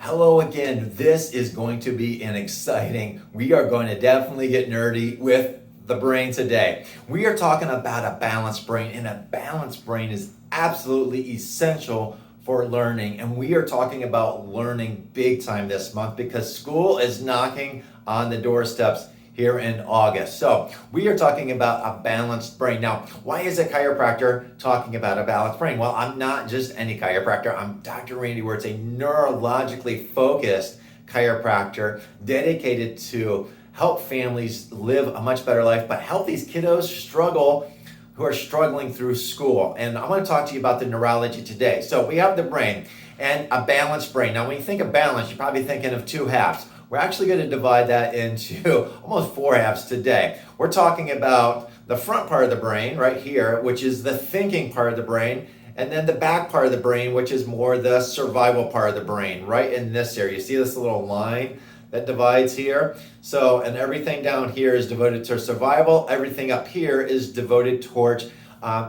Hello again. This is going to be an exciting, we are going to definitely get nerdy with the brain today. We are talking about a balanced brain, and a balanced brain is absolutely essential for learning. And we are talking about learning big time this month because school is knocking on the doorsteps here in August. So we are talking about a balanced brain. Now, why is a chiropractor talking about a balanced brain? Well, I'm not just any chiropractor. I'm Dr. Randy Wurts, a neurologically focused chiropractor dedicated to help families live a much better life, but help these kiddos who are struggling through school. And I want to talk to you about the neurology today. So we have the brain and a balanced brain. Now, when you think of balance, you're probably thinking of two halves. We're actually going to divide that into almost four halves today. We're talking about the front part of the brain right here, which is the thinking part of the brain, and then the back part of the brain, which is more the survival part of the brain, right in this area. You see this little line that divides here? So, and everything down here is devoted to survival. Everything up here is devoted towards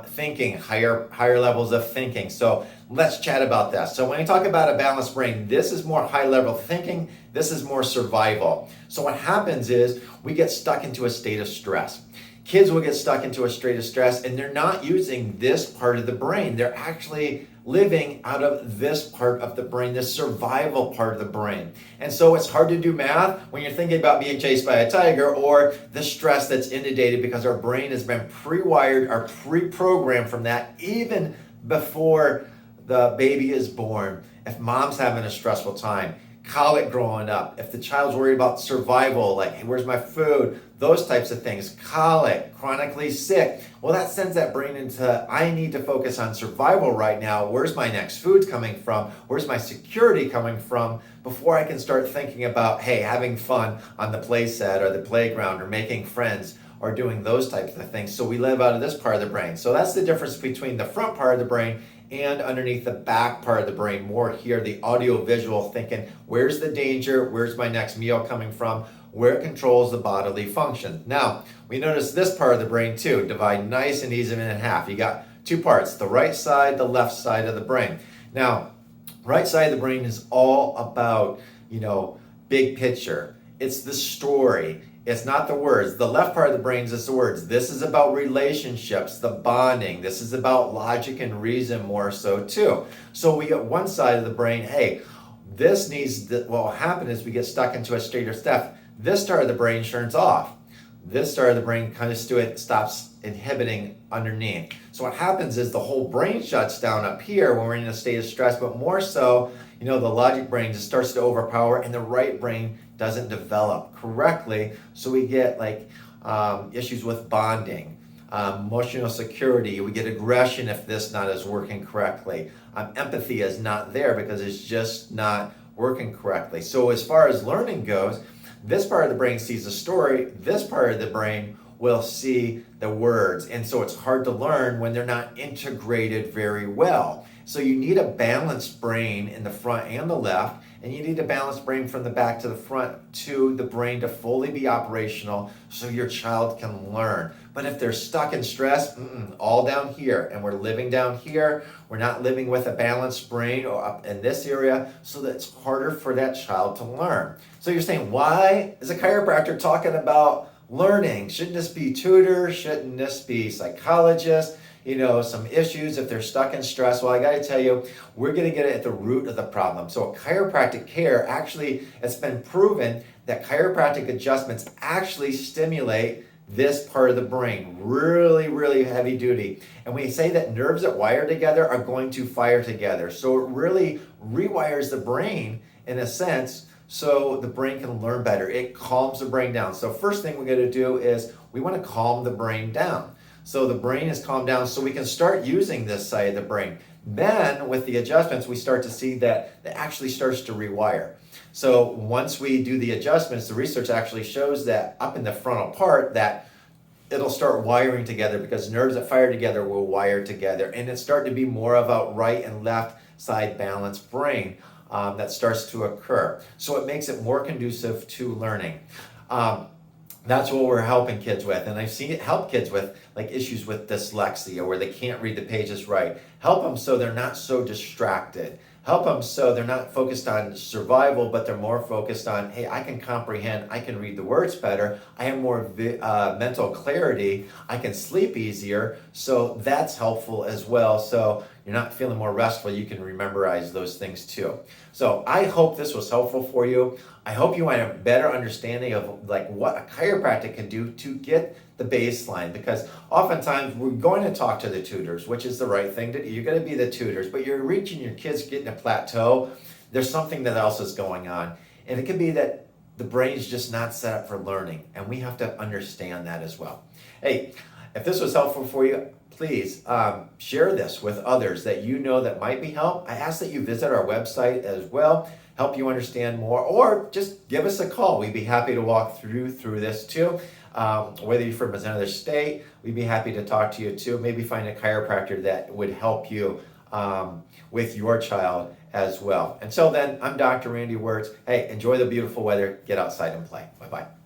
thinking, higher levels of thinking. So let's chat about that. So when I talk about a balanced brain, this is more high level thinking, this is more survival. So what happens is we get stuck into a state of stress. Kids will get stuck into a state of stress and they're not using this part of the brain. They're actually living out of this part of the brain, this survival part of the brain. And so it's hard to do math when you're thinking about being chased by a tiger or the stress that's inundated because our brain has been pre-wired or pre-programmed from that even before the baby is born. If mom's having a stressful time, colic growing up, if the child's worried about survival, like, hey, where's my food? Those types of things, colic, chronically sick. Well, that sends that brain into, I need to focus on survival right now. Where's my next food coming from? Where's my security coming from? Before I can start thinking about, hey, having fun on the play set or the playground or making friends or doing those types of things. So we live out of this part of the brain. So that's the difference between the front part of the brain and underneath the back part of the brain, more here, the audio-visual thinking, where's the danger, where's my next meal coming from, where it controls the bodily function. Now, we notice this part of the brain too, divide nice and easy in half. You got two parts, the right side, the left side of the brain. Now, right side of the brain is all about, big picture. It's the story. It's not the words. The left part of the brain is the words. This is about relationships, the bonding. This is about logic and reason more so too. So we get one side of the brain, hey, what will happen is we get stuck into a state of stress. This part of the brain turns off. This part of the brain kind of stops inhibiting underneath. So what happens is the whole brain shuts down up here when we're in a state of stress, but more so, the logic brain just starts to overpower and the right brain doesn't develop correctly. So we get issues with bonding, emotional security. We get aggression if this not is working correctly. Empathy is not there because it's just not working correctly. So as far as learning goes, this part of the brain sees the story. This part of the brain will see the words. And so it's hard to learn when they're not integrated very well. So you need a balanced brain in the front and the left, and you need a balanced brain from the back to the front to the brain to fully be operational so your child can learn. But if they're stuck in stress, all down here, and we're living down here, we're not living with a balanced brain or up in this area, so that it's harder for that child to learn. So you're saying, why is a chiropractor talking about learning? Shouldn't this be tutors? Shouldn't this be psychologists? Some issues if they're stuck in stress. Well, I got to tell you, we're going to get at the root of the problem. So chiropractic care, actually, it's been proven that chiropractic adjustments actually stimulate this part of the brain, really, really heavy duty. And we say that nerves that wire together are going to fire together. So it really rewires the brain in a sense so the brain can learn better. It calms the brain down. So first thing we're going to do is we want to calm the brain down. So the brain is calmed down so we can start using this side of the brain. Then with the adjustments, we start to see that it actually starts to rewire. So once we do the adjustments, the research actually shows that up in the frontal part that it'll start wiring together because nerves that fire together will wire together. And it's starting to be more of a right and left side balanced brain that starts to occur. So it makes it more conducive to learning. That's what we're helping kids with. And I've seen it help kids with issues with dyslexia where they can't read the pages right. Help them so they're not so distracted. Help them so they're not focused on survival, but they're more focused on, hey, I can comprehend, I can read the words better, I have more mental clarity, I can sleep easier, so that's helpful as well. So you're not feeling more restful, you can memorize those things too. So I hope this was helpful for you. I hope you have a better understanding of like what a chiropractic can do to get the baseline, because oftentimes we're going to talk to the tutors, which is the right thing to do. You're going to be the tutors, but you're reaching your kids getting a plateau. There's something that else is going on. And it could be that the brain's just not set up for learning, and we have to understand that as well. Hey, if this was helpful for you, please share this with others that you know that might be helped. I ask that you visit our website as well, help you understand more, or just give us a call. We'd be happy to walk through this too. Whether you're from another state, we'd be happy to talk to you too. Maybe find a chiropractor that would help you with your child as well. Until then, I'm Dr. Randy Wurts. Hey, enjoy the beautiful weather. Get outside and play. Bye-bye.